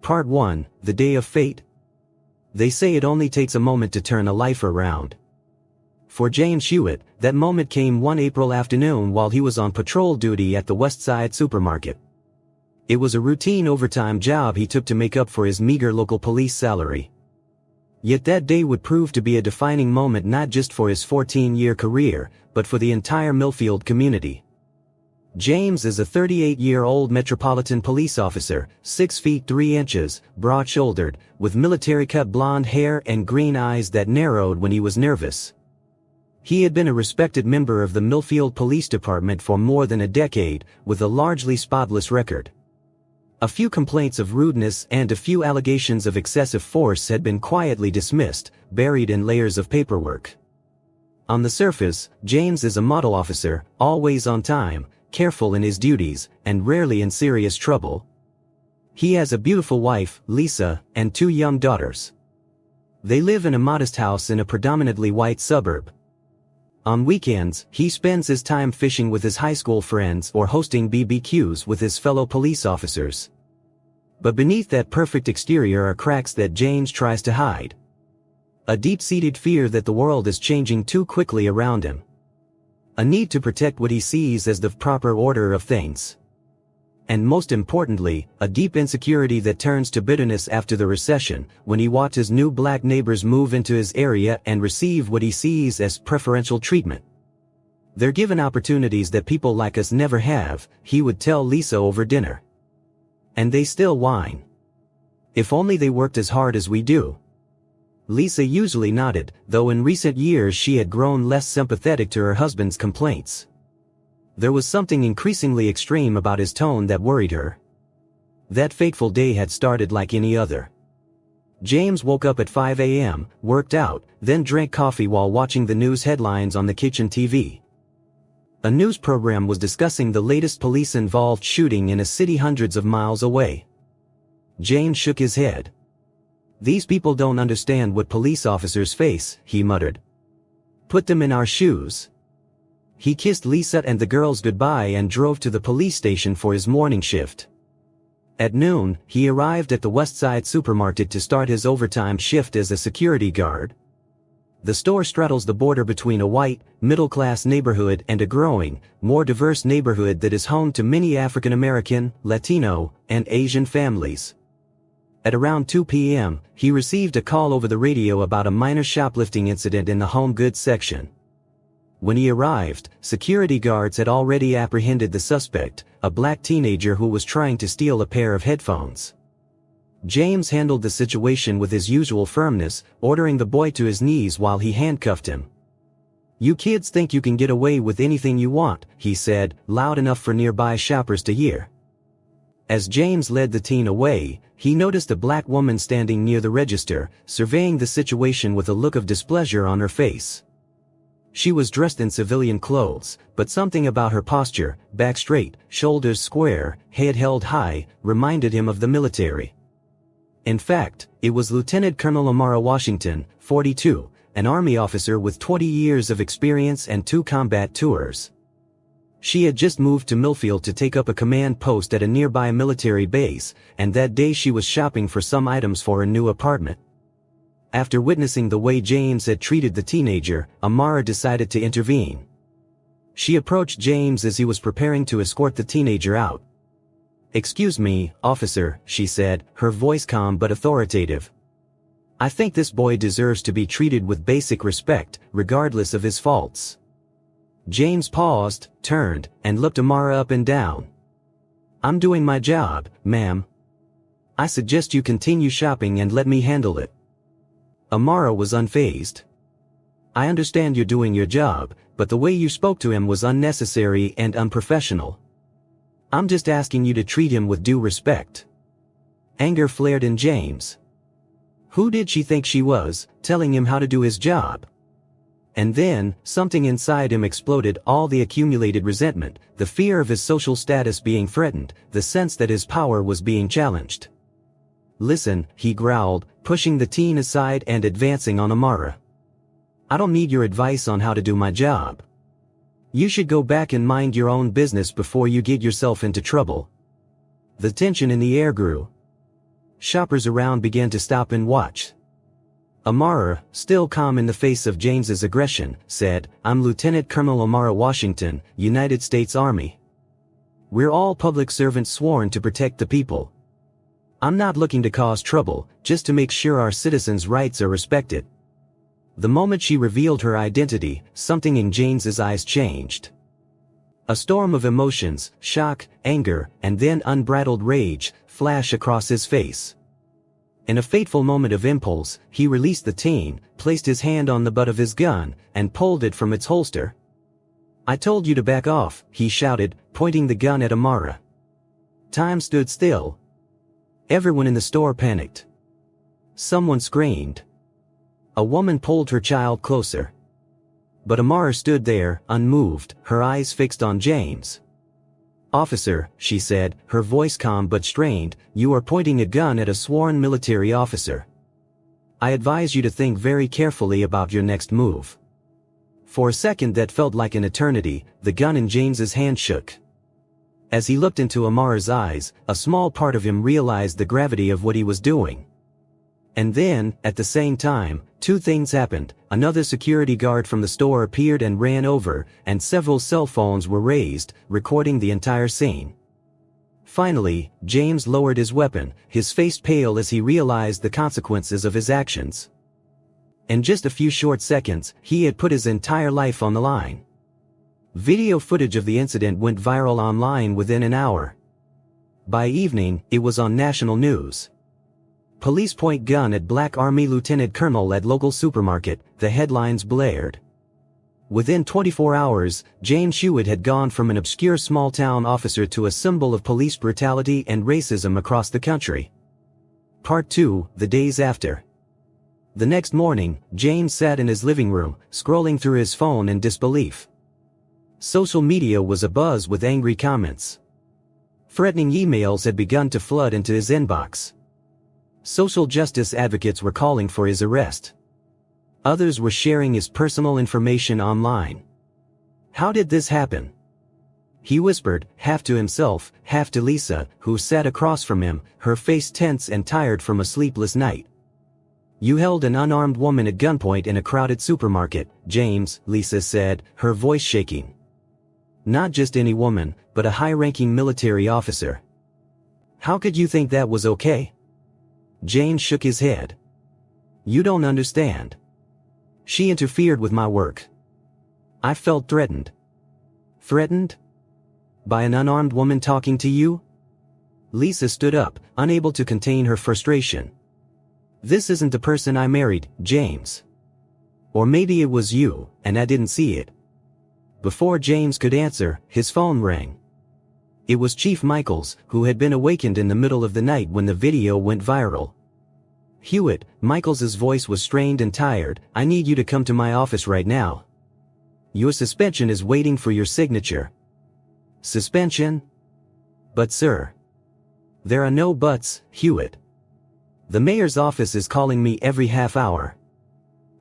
Part 1, The Day of Fate. They say it only takes a moment to turn a life around. For James Hewitt, that moment came one April afternoon while he was on patrol duty at the Westside supermarket. It was a routine overtime job he took to make up for his meager local police salary. Yet that day would prove to be a defining moment not just for his 14-year career, but for the entire Millfield community. James is a 38-year-old Metropolitan Police officer, 6 feet 3 inches, broad-shouldered, with military-cut blonde hair and green eyes that narrowed when he was nervous. He had been a respected member of the Millfield Police Department for more than a decade, with a largely spotless record. A few complaints of rudeness and a few allegations of excessive force had been quietly dismissed, buried in layers of paperwork. On the surface, James is a model officer, always on time, careful in his duties, and rarely in serious trouble. He has a beautiful wife, Lisa, and 2 young daughters. They live in a modest house in a predominantly white suburb. On weekends, he spends his time fishing with his high school friends or hosting BBQs with his fellow police officers. But beneath that perfect exterior are cracks that James tries to hide. A deep-seated fear that the world is changing too quickly around him. A need to protect what he sees as the proper order of things. And most importantly, a deep insecurity that turns to bitterness after the recession, when he watches new black neighbors move into his area and receive what he sees as preferential treatment. They're given opportunities that people like us never have, he would tell Lisa over dinner. And they still whine. If only they worked as hard as we do. Lisa usually nodded, though in recent years she had grown less sympathetic to her husband's complaints. There was something increasingly extreme about his tone that worried her. That fateful day had started like any other. James woke up at 5 a.m., worked out, then drank coffee while watching the news headlines on the kitchen TV. A news program was discussing the latest police-involved shooting in a city hundreds of miles away. James shook his head. "These people don't understand what police officers face," he muttered. "Put them in our shoes." He kissed Lisa and the girls goodbye and drove to the police station for his morning shift. At noon, he arrived at the Westside supermarket to start his overtime shift as a security guard. The store straddles the border between a white, middle-class neighborhood and a growing, more diverse neighborhood that is home to many African American, Latino, and Asian families. At around 2 p.m., he received a call over the radio about a minor shoplifting incident in the home goods section. When he arrived, security guards had already apprehended the suspect, a black teenager who was trying to steal a pair of headphones. James handled the situation with his usual firmness, ordering the boy to his knees while he handcuffed him. "You kids think you can get away with anything you want," he said, loud enough for nearby shoppers to hear. As James led the teen away, he noticed a black woman standing near the register, surveying the situation with a look of displeasure on her face. She was dressed in civilian clothes, but something about her posture, back straight, shoulders square, head held high, reminded him of the military. In fact, it was Lieutenant Colonel Amara Washington, 42, an Army officer with 20 years of experience and 2 combat tours. She had just moved to Millfield to take up a command post at a nearby military base, and that day she was shopping for some items for her new apartment. After witnessing the way James had treated the teenager, Amara decided to intervene. She approached James as he was preparing to escort the teenager out. "Excuse me, officer," she said, her voice calm but authoritative. "I think this boy deserves to be treated with basic respect, regardless of his faults." James paused, turned, and looked Amara up and down. "I'm doing my job, ma'am. I suggest you continue shopping and let me handle it." Amara was unfazed. "I understand you're doing your job, but the way you spoke to him was unnecessary and unprofessional. I'm just asking you to treat him with due respect." Anger flared in James. Who did she think she was, telling him how to do his job? And then, something inside him exploded, all the accumulated resentment, the fear of his social status being threatened, the sense that his power was being challenged. "Listen," he growled, pushing the teen aside and advancing on Amara. "I don't need your advice on how to do my job. You should go back and mind your own business before you get yourself into trouble." The tension in the air grew. Shoppers around began to stop and watch. Amara, still calm in the face of James's aggression, said, "I'm Lieutenant Colonel Amara Washington, United States Army. We're all public servants sworn to protect the people. I'm not looking to cause trouble, just to make sure our citizens' rights are respected." The moment she revealed her identity, something in James's eyes changed. A storm of emotions, shock, anger, and then unbridled rage, flashed across his face. In a fateful moment of impulse, he released the teen, placed his hand on the butt of his gun, and pulled it from its holster. "I told you to back off," he shouted, pointing the gun at Amara. Time stood still. Everyone in the store panicked. Someone screamed. A woman pulled her child closer. But Amara stood there, unmoved, her eyes fixed on James. "Officer," she said, her voice calm but strained, "you are pointing a gun at a sworn military officer. I advise you to think very carefully about your next move." For a second that felt like an eternity, the gun in James's hand shook. As he looked into Amara's eyes, a small part of him realized the gravity of what he was doing. And then, at the same time, two things happened. Another security guard from the store appeared and ran over, and several cell phones were raised, recording the entire scene. Finally, James lowered his weapon, his face pale as he realized the consequences of his actions. In just a few short seconds, he had put his entire life on the line. Video footage of the incident went viral online within an hour. By evening, it was on national news. "Police point gun at Black Army Lieutenant Colonel at local supermarket," the headlines blared. Within 24 hours, James Hewitt had gone from an obscure small-town officer to a symbol of police brutality and racism across the country. Part 2, the days after. The next morning, James sat in his living room, scrolling through his phone in disbelief. Social media was abuzz with angry comments. Threatening emails had begun to flood into his inbox. Social justice advocates were calling for his arrest. Others were sharing his personal information online. How did this happen? He whispered, half to himself, half to Lisa, who sat across from him, her face tense and tired from a sleepless night. "You held an unarmed woman at gunpoint in a crowded supermarket, James," Lisa said, her voice shaking. "Not just any woman, but a high-ranking military officer. How could you think that was okay?" James shook his head. "You don't understand. She interfered with my work. I felt threatened." "Threatened? By an unarmed woman talking to you?" Lisa stood up, unable to contain her frustration. "This isn't the person I married, James. Or maybe it was you, and I didn't see it." Before James could answer, his phone rang. It was Chief Michaels, who had been awakened in the middle of the night when the video went viral. "Hewitt," Michaels's voice was strained and tired, "I need you to come to my office right now. Your suspension is waiting for your signature." "Suspension? But sir." "There are no buts, Hewitt. The mayor's office is calling me every half hour.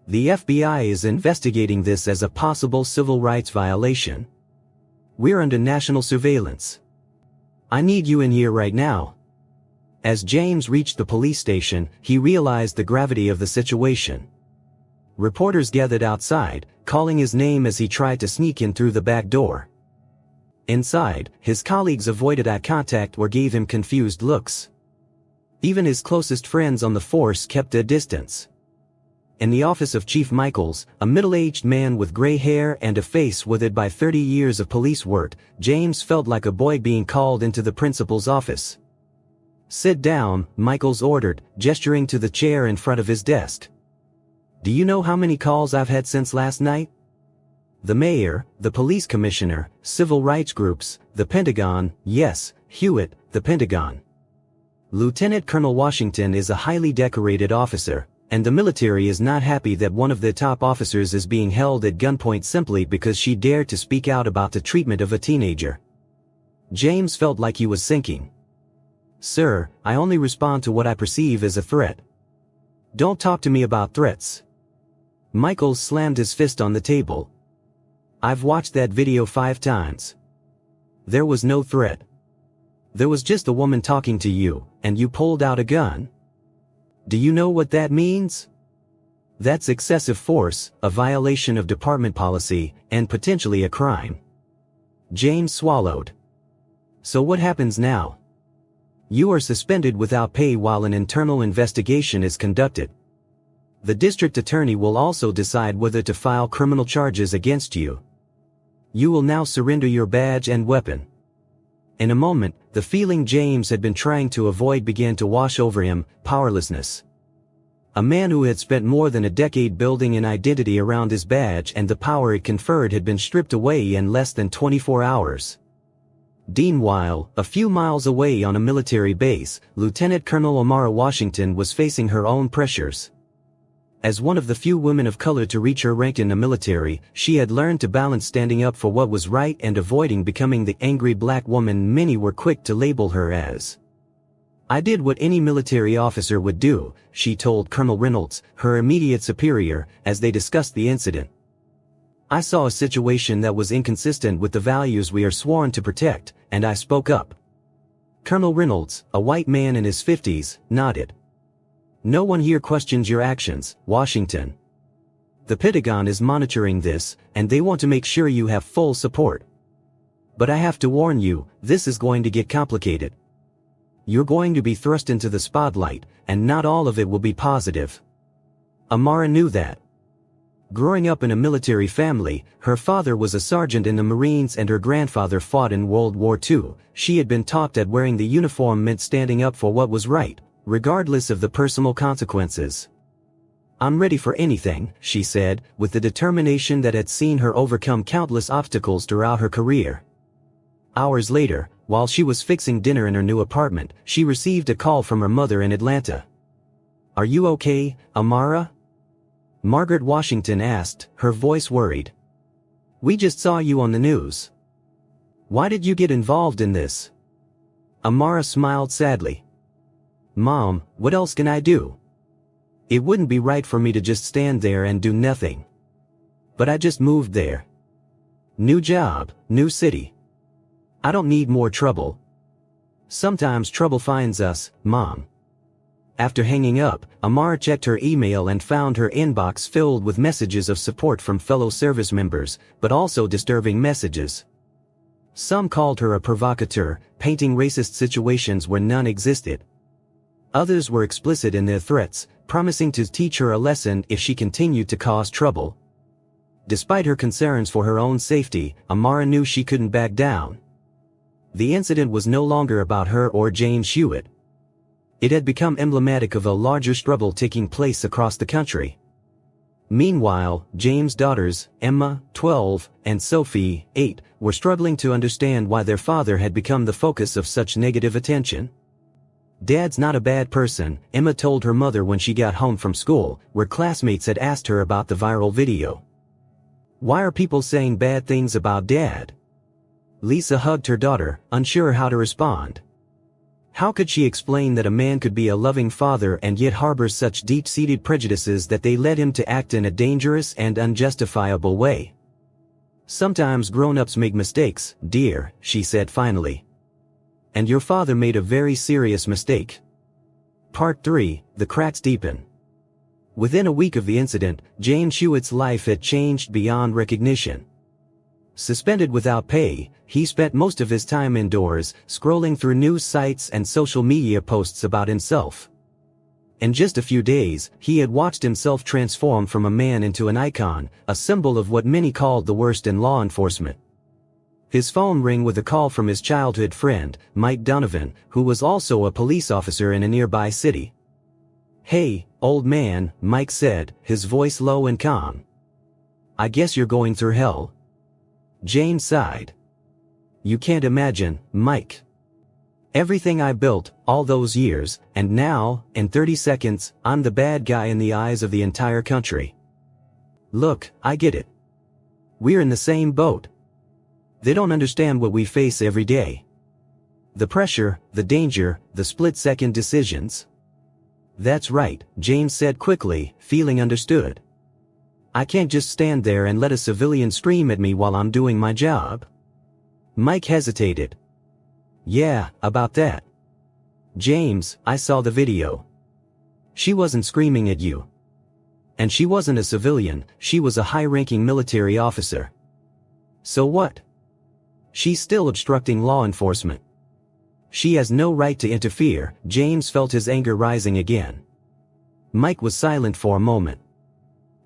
The FBI is investigating this as a possible civil rights violation. We're under national surveillance. I need you in here right now." As James reached the police station, he realized the gravity of the situation. Reporters gathered outside, calling his name as he tried to sneak in through the back door. Inside, his colleagues avoided eye contact or gave him confused looks. Even his closest friends on the force kept their distance. In the office of Chief Michaels, a middle-aged man with gray hair and a face withered by 30 years of police work, James felt like a boy being called into the principal's office. "Sit down," Michaels ordered, gesturing to the chair in front of his desk. "Do you know how many calls I've had since last night? The mayor, the police commissioner, civil rights groups, the Pentagon, yes, Hewitt, the Pentagon. Lieutenant Colonel Washington is a highly decorated officer, and the military is not happy that one of their top officers is being held at gunpoint simply because she dared to speak out about the treatment of a teenager." James felt like he was sinking. "Sir, I only respond to what I perceive as a threat. Don't talk to me about threats." Michaels slammed his fist on the table. "I've watched that video 5 times. There was no threat. There was just a woman talking to you, and you pulled out a gun. Do you know what that means? That's excessive force, a violation of department policy, and potentially a crime. James swallowed. So what happens now? You are suspended without pay while an internal investigation is conducted. The district attorney will also decide whether to file criminal charges against you. You will now surrender your badge and weapon. In a moment, the feeling James had been trying to avoid began to wash over him, powerlessness. A man who had spent more than a decade building an identity around his badge and the power it conferred had been stripped away in less than 24 hours. Meanwhile, a few miles away on a military base, Lieutenant Colonel Amara Washington was facing her own pressures. As one of the few women of color to reach her rank in the military, she had learned to balance standing up for what was right and avoiding becoming the angry black woman many were quick to label her as. I did what any military officer would do, she told Colonel Reynolds, her immediate superior, as they discussed the incident. I saw a situation that was inconsistent with the values we are sworn to protect, and I spoke up. Colonel Reynolds, a white man in his 50s, nodded. No one here questions your actions, Washington. The Pentagon is monitoring this, and they want to make sure you have full support. But I have to warn you, this is going to get complicated. You're going to be thrust into the spotlight, and not all of it will be positive. Amara knew that. Growing up in a military family, her father was a sergeant in the Marines and her grandfather fought in World War II. She had been taught that wearing the uniform meant standing up for what was right, regardless of the personal consequences. I'm ready for anything, she said, with the determination that had seen her overcome countless obstacles throughout her career. Hours later, while she was fixing dinner in her new apartment, she received a call from her mother in Atlanta. Are you okay, Amara? Margaret Washington asked, her voice worried. We just saw you on the news. Why did you get involved in this? Amara smiled sadly. Mom, what else can I do? It wouldn't be right for me to just stand there and do nothing. But I just moved there. New job, new city. I don't need more trouble. Sometimes trouble finds us, Mom. After hanging up, Amara checked her email and found her inbox filled with messages of support from fellow service members, but also disturbing messages. Some called her a provocateur, painting racist situations where none existed. Others were explicit in their threats, promising to teach her a lesson if she continued to cause trouble. Despite her concerns for her own safety, Amara knew she couldn't back down. The incident was no longer about her or James Hewitt. It had become emblematic of a larger struggle taking place across the country. Meanwhile, James' daughters, Emma, 12, and Sophie, 8, were struggling to understand why their father had become the focus of such negative attention. Dad's not a bad person, Emma told her mother when she got home from school, where classmates had asked her about the viral video. Why are people saying bad things about Dad? Lisa hugged her daughter, unsure how to respond. How could she explain that a man could be a loving father and yet harbor such deep-seated prejudices that they led him to act in a dangerous and unjustifiable way? Sometimes grown-ups make mistakes, dear, she said finally. And your father made a very serious mistake. Part 3, The Cracks Deepen. Within a week of the incident, James Hewitt's life had changed beyond recognition. Suspended without pay, he spent most of his time indoors, scrolling through news sites and social media posts about himself. In just a few days, he had watched himself transform from a man into an icon, a symbol of what many called the worst in law enforcement. His phone rang with a call from his childhood friend, Mike Donovan, who was also a police officer in a nearby city. Hey, old man, Mike said, his voice low and calm. I guess you're going through hell. James sighed. You can't imagine, Mike. Everything I built, all those years, and now, in 30 seconds, I'm the bad guy in the eyes of the entire country. Look, I get it. We're in the same boat. They don't understand what we face every day. The pressure, the danger, the split-second decisions. That's right, James said quickly, feeling understood. I can't just stand there and let a civilian scream at me while I'm doing my job. Mike hesitated. Yeah, about that. James, I saw the video. She wasn't screaming at you. And she wasn't a civilian, she was a high-ranking military officer. So what? She's still obstructing law enforcement. She has no right to interfere. James felt his anger rising again. Mike was silent for a moment.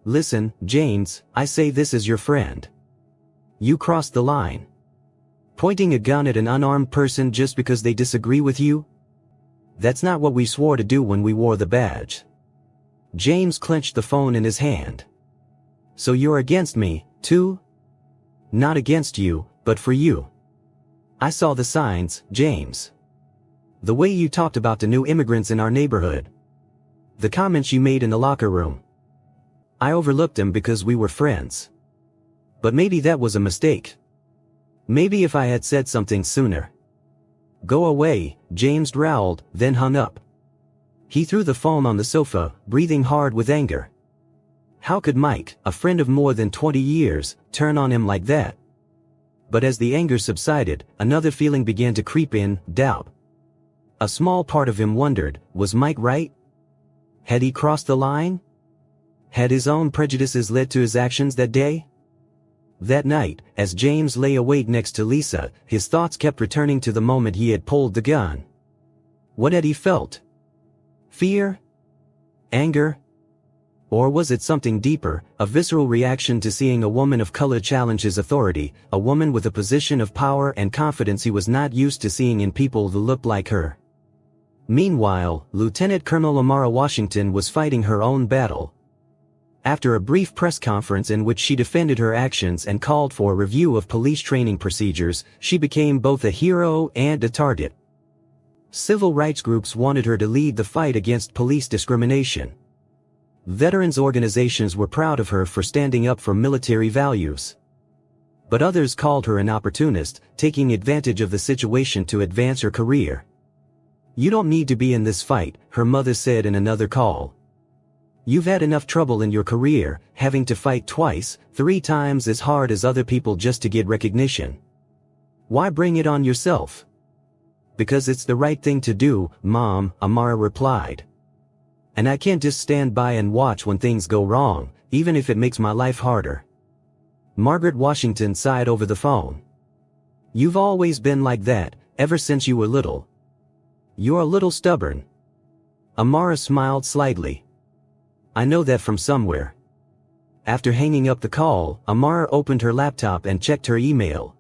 Listen, James, I say this as your friend. You crossed the line. Pointing a gun at an unarmed person just because they disagree with you? That's not what we swore to do when we wore the badge. James clenched the phone in his hand. So you're against me, too? Not against you, but for you. I saw the signs, James. The way you talked about the new immigrants in our neighborhood. The comments you made in the locker room. I overlooked them because we were friends. But maybe that was a mistake. Maybe if I had said something sooner. Go away, James growled, then hung up. He threw the phone on the sofa, breathing hard with anger. How could Mike, a friend of more than 20 years, turn on him like that? But as the anger subsided, another feeling began to creep in, doubt. A small part of him wondered, was Mike right? Had he crossed the line? Had his own prejudices led to his actions that day? That night, as James lay awake next to Lisa, his thoughts kept returning to the moment he had pulled the gun. What had he felt? Fear? Anger? Or was it something deeper, a visceral reaction to seeing a woman of color challenge his authority, a woman with a position of power and confidence he was not used to seeing in people who looked like her? Meanwhile, Lieutenant Colonel Amara Washington was fighting her own battle. After a brief press conference in which she defended her actions and called for a review of police training procedures, she became both a hero and a target. Civil rights groups wanted her to lead the fight against police discrimination. Veterans organizations were proud of her for standing up for military values. But others called her an opportunist, taking advantage of the situation to advance her career. You don't need to be in this fight, her mother said in another call. You've had enough trouble in your career, having to fight twice, 3 times as hard as other people just to get recognition. Why bring it on yourself? Because it's the right thing to do, Mom, Amara replied. And I can't just stand by and watch when things go wrong, even if it makes my life harder. Margaret Washington sighed over the phone. You've always been like that, ever since you were little. You're a little stubborn. Amara smiled slightly. I know that from somewhere. After hanging up the call, Amara opened her laptop and checked her email.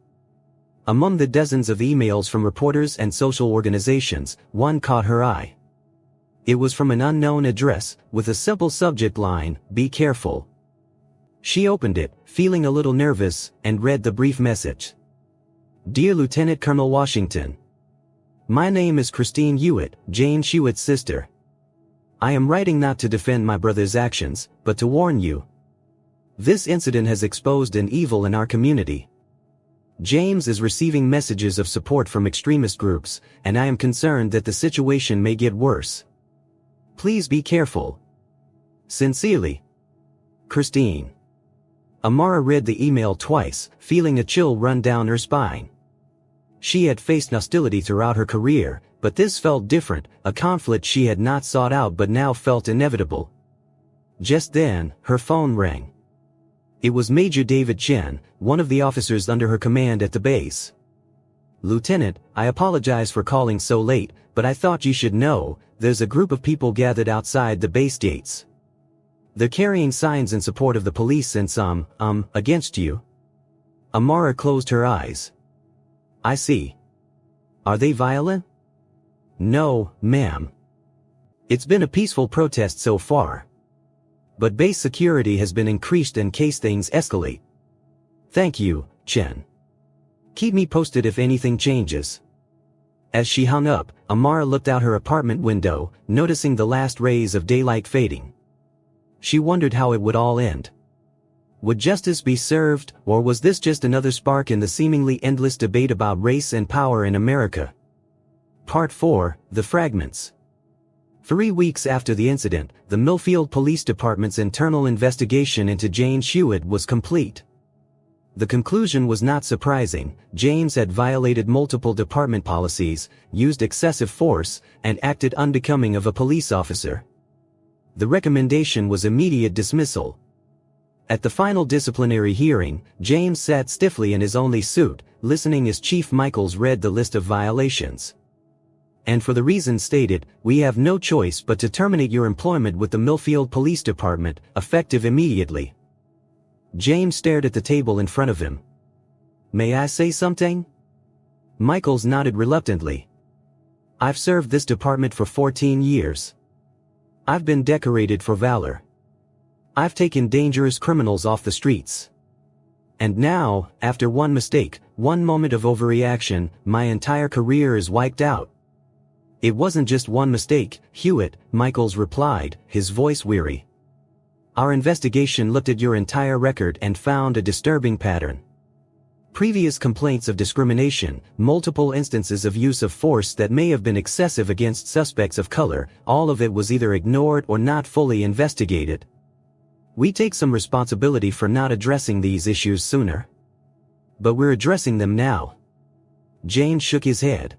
Among the dozens of emails from reporters and social organizations, one caught her eye. It was from an unknown address, with a simple subject line, "Be careful." She opened it, feeling a little nervous, and read the brief message. Dear Lieutenant Colonel Washington. My name is Christine Hewitt, Jane Hewitt's sister. I am writing not to defend my brother's actions, but to warn you. This incident has exposed an evil in our community. James is receiving messages of support from extremist groups, and I am concerned that the situation may get worse. Please be careful. Sincerely, Christine. Amara read the email twice, feeling a chill run down her spine. She had faced hostility throughout her career, but this felt different, a conflict she had not sought out but now felt inevitable. Just then, her phone rang. It was Major David Chen, one of the officers under her command at the base. Lieutenant, I apologize for calling so late, but I thought you should know, there's a group of people gathered outside the base gates. They're carrying signs in support of the police and some, against you. Amara closed her eyes. I see. Are they violent? No, ma'am. It's been a peaceful protest so far. But base security has been increased in case things escalate. Thank you, Chen. Keep me posted if anything changes. As she hung up, Amara looked out her apartment window, noticing the last rays of daylight fading. She wondered how it would all end. Would justice be served, or was this just another spark in the seemingly endless debate about race and power in America? Part 4, The Fragments. 3 weeks after the incident, the Millfield Police Department's internal investigation into Jane Hewitt was complete. The conclusion was not surprising. James had violated multiple department policies, used excessive force, and acted unbecoming of a police officer. The recommendation was immediate dismissal. At the final disciplinary hearing, James sat stiffly in his only suit, listening as Chief Michaels read the list of violations. And for the reasons stated, we have no choice but to terminate your employment with the Millfield Police Department, effective immediately. James stared at the table in front of him. May I say something? Michaels nodded reluctantly. I've served this department for 14 years. I've been decorated for valor. I've taken dangerous criminals off the streets. And now, after one mistake, one moment of overreaction, my entire career is wiped out. It wasn't just one mistake, Hewitt, Michaels replied, his voice weary. Our investigation looked at your entire record and found a disturbing pattern. Previous complaints of discrimination, multiple instances of use of force that may have been excessive against suspects of color, all of it was either ignored or not fully investigated. We take some responsibility for not addressing these issues sooner. But we're addressing them now. James shook his head.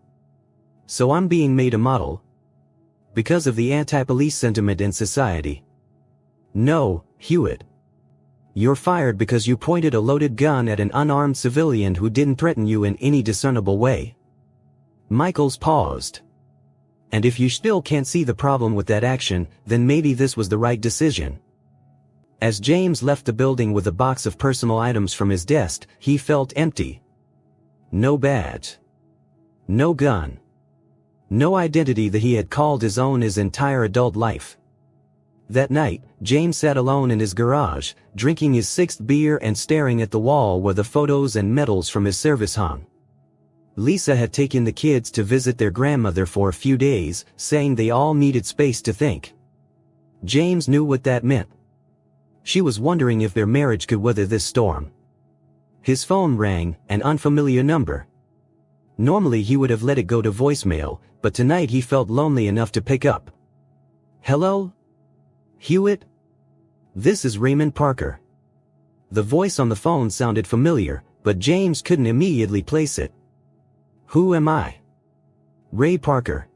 So I'm being made a model? Because of the anti-police sentiment in society? No, Hewitt. You're fired because you pointed a loaded gun at an unarmed civilian who didn't threaten you in any discernible way. Michaels paused. And if you still can't see the problem with that action, then maybe this was the right decision. As James left the building with a box of personal items from his desk, he felt empty. No badge. No gun. No identity that he had called his own his entire adult life. That night, James sat alone in his garage, drinking his sixth beer and staring at the wall where the photos and medals from his service hung. Lisa had taken the kids to visit their grandmother for a few days, saying they all needed space to think. James knew what that meant. She was wondering if their marriage could weather this storm. His phone rang, an unfamiliar number. Normally he would have let it go to voicemail, but tonight he felt lonely enough to pick up. Hello? Hewitt? This is Raymond Parker. The voice on the phone sounded familiar, but James couldn't immediately place it. Who am I? Ray Parker.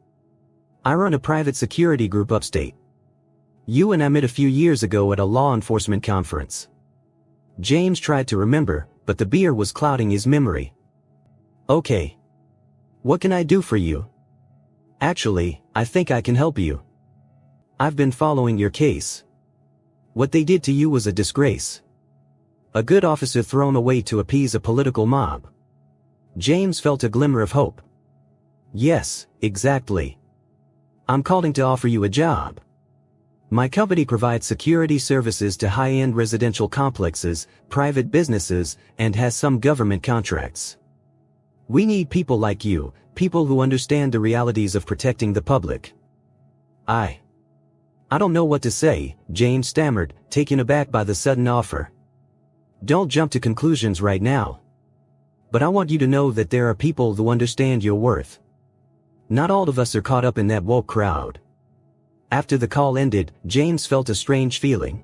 I run a private security group upstate. You and I met a few years ago at a law enforcement conference. James tried to remember, but the beer was clouding his memory. Okay. What can I do for you? Actually, I think I can help you. I've been following your case. What they did to you was a disgrace. A good officer thrown away to appease a political mob. James felt a glimmer of hope. Yes, exactly. I'm calling to offer you a job. My company provides security services to high-end residential complexes, private businesses, and has some government contracts. We need people like you, people who understand the realities of protecting the public. I don't know what to say, James stammered, taken aback by the sudden offer. Don't jump to conclusions right now. But I want you to know that there are people who understand your worth. Not all of us are caught up in that woke crowd. After the call ended, James felt a strange feeling.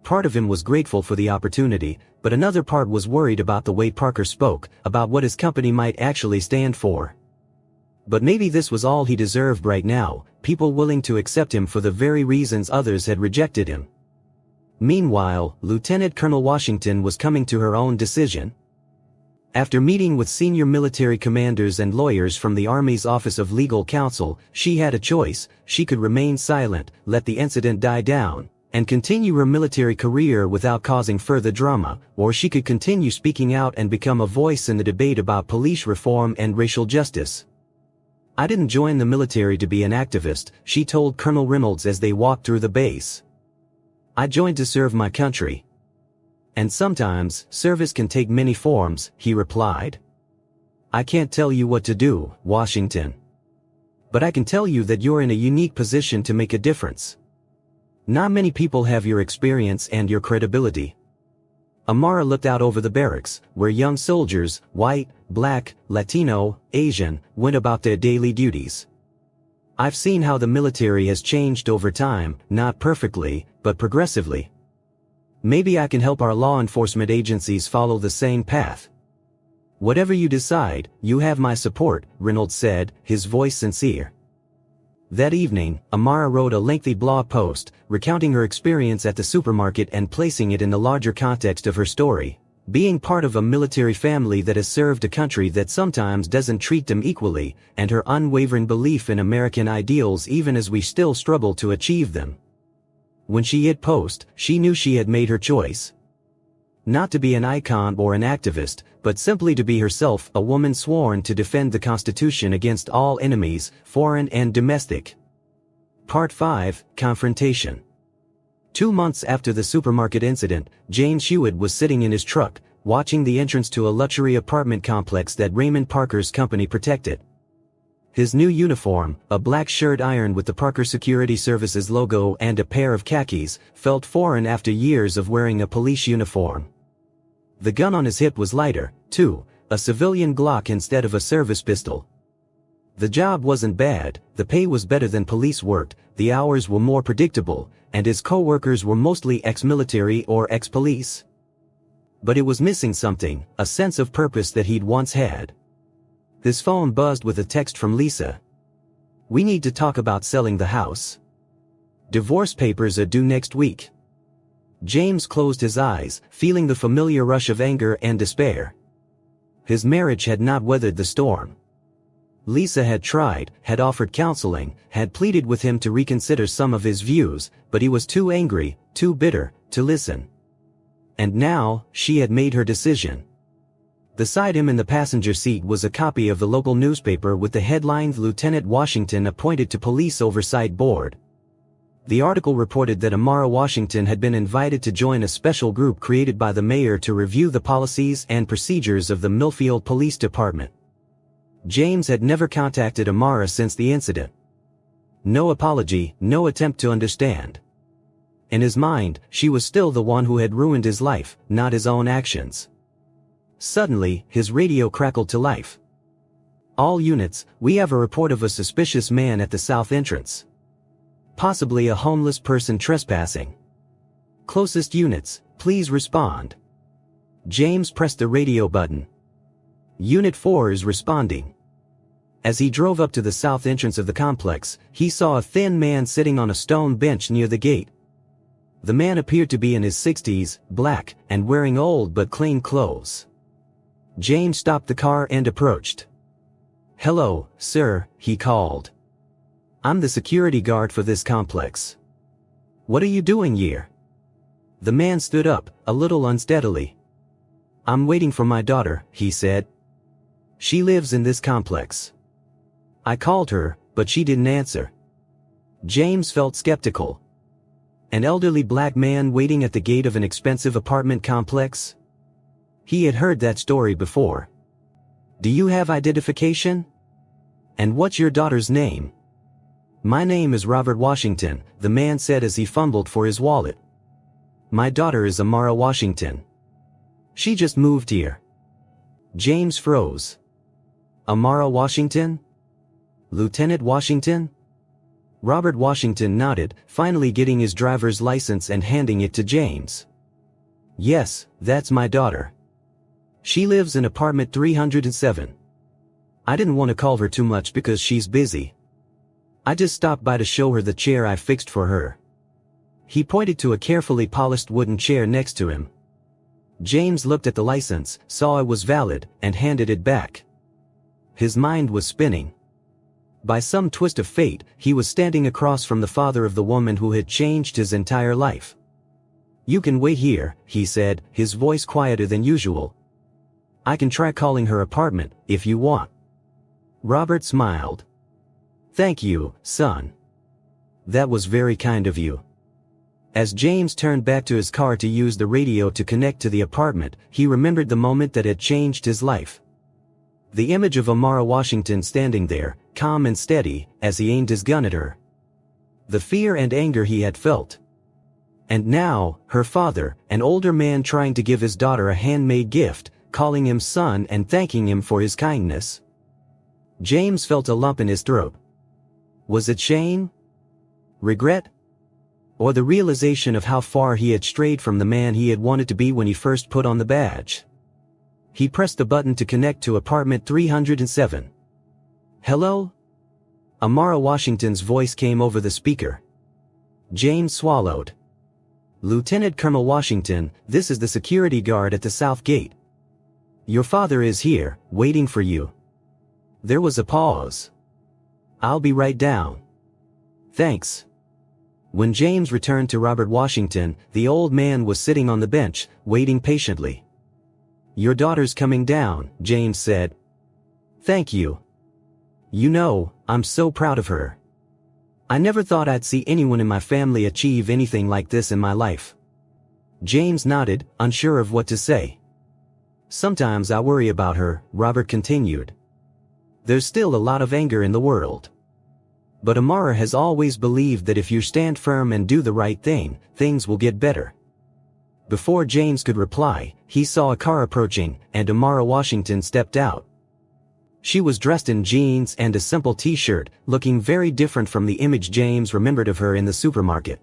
Part of him was grateful for the opportunity, but another part was worried about the way Parker spoke, about what his company might actually stand for. But maybe this was all he deserved right now, people willing to accept him for the very reasons others had rejected him. Meanwhile, Lieutenant Colonel Washington was coming to her own decision. After meeting with senior military commanders and lawyers from the Army's Office of Legal Counsel, she had a choice. She could remain silent, let the incident die down, and continue her military career without causing further drama, or she could continue speaking out and become a voice in the debate about police reform and racial justice. I didn't join the military to be an activist, she told Colonel Reynolds as they walked through the base. I joined to serve my country. And sometimes, service can take many forms, he replied. I can't tell you what to do, Washington. But I can tell you that you're in a unique position to make a difference. Not many people have your experience and your credibility. Amara looked out over the barracks, where young soldiers, white, black, Latino, Asian, went about their daily duties. I've seen how the military has changed over time, not perfectly, but progressively. Maybe I can help our law enforcement agencies follow the same path. Whatever you decide, you have my support, Reynolds said, his voice sincere. That evening, Amara wrote a lengthy blog post, recounting her experience at the supermarket and placing it in the larger context of her story. Being part of a military family that has served a country that sometimes doesn't treat them equally, and her unwavering belief in American ideals even as we still struggle to achieve them. When she hit post, she knew she had made her choice. Not to be an icon or an activist, but simply to be herself, a woman sworn to defend the Constitution against all enemies, foreign and domestic. Part 5, Confrontation. 2 months after the supermarket incident, James Hewitt was sitting in his truck, watching the entrance to a luxury apartment complex that Raymond Parker's company protected. His new uniform, a black shirt ironed with the Parker Security Services logo and a pair of khakis, felt foreign after years of wearing a police uniform. The gun on his hip was lighter, too, a civilian Glock instead of a service pistol. The job wasn't bad, the pay was better than police worked, the hours were more predictable, and his co-workers were mostly ex-military or ex-police. But it was missing something, a sense of purpose that he'd once had. His phone buzzed with a text from Lisa. "We need to talk about selling the house. Divorce papers are due next week." James closed his eyes, feeling the familiar rush of anger and despair. His marriage had not weathered the storm. Lisa had tried, had offered counseling, had pleaded with him to reconsider some of his views, but he was too angry, too bitter, to listen. And now, she had made her decision. Beside him in the passenger seat was a copy of the local newspaper with the headline "Lieutenant Washington appointed to Police Oversight Board." The article reported that Amara Washington had been invited to join a special group created by the mayor to review the policies and procedures of the Millfield Police Department. James had never contacted Amara since the incident. No apology, no attempt to understand. In his mind, she was still the one who had ruined his life, not his own actions. Suddenly, his radio crackled to life. "All units, we have a report of a suspicious man at the south entrance. Possibly a homeless person trespassing. Closest units, please respond." James pressed the radio button. "Unit 4 is responding." As he drove up to the south entrance of the complex, he saw a thin man sitting on a stone bench near the gate. The man appeared to be in his 60s, black, and wearing old but clean clothes. James stopped the car and approached. "Hello, sir," he called. "I'm the security guard for this complex. What are you doing here?" The man stood up, a little unsteadily. "I'm waiting for my daughter," he said. "She lives in this complex. I called her, but she didn't answer." James felt skeptical. An elderly black man waiting at the gate of an expensive apartment complex? He had heard that story before. "Do you have identification? And what's your daughter's name?" "My name is Robert Washington," the man said as he fumbled for his wallet. "My daughter is Amara Washington. She just moved here." James froze. "Amara Washington? Lieutenant Washington?" Robert Washington nodded, finally getting his driver's license and handing it to James. "Yes, that's my daughter. She lives in apartment 307. I didn't want to call her too much because she's busy. I just stopped by to show her the chair I fixed for her." He pointed to a carefully polished wooden chair next to him. James looked at the license, saw it was valid, and handed it back. His mind was spinning. By some twist of fate, he was standing across from the father of the woman who had changed his entire life. "You can wait here," he said, his voice quieter than usual. "I can try calling her apartment, if you want." Robert smiled. "Thank you, son. That was very kind of you." As James turned back to his car to use the radio to connect to the apartment, he remembered the moment that had changed his life. The image of Amara Washington standing there, calm and steady, as he aimed his gun at her. The fear and anger he had felt. And now, her father, an older man trying to give his daughter a handmade gift, calling him son and thanking him for his kindness. James felt a lump in his throat. Was it shame? Regret? or the realization of how far he had strayed from the man he had wanted to be when he first put on the badge. He pressed the button to connect to apartment 307. "Hello?" Amara Washington's voice came over the speaker. James swallowed. "Lieutenant Colonel Washington, this is the security guard at the south gate. Your father is here, waiting for you." There was a pause. "I'll be right down." "Thanks." When James returned to Robert Washington, the old man was sitting on the bench, waiting patiently. "Your daughter's coming down," James said. "Thank you. You know, I'm so proud of her. I never thought I'd see anyone in my family achieve anything like this in my life." James nodded, unsure of what to say. "Sometimes I worry about her," Robert continued. "There's still a lot of anger in the world. But Amara has always believed that if you stand firm and do the right thing, things will get better." Before James could reply, he saw a car approaching, and Amara Washington stepped out. She was dressed in jeans and a simple t-shirt, looking very different from the image James remembered of her in the supermarket.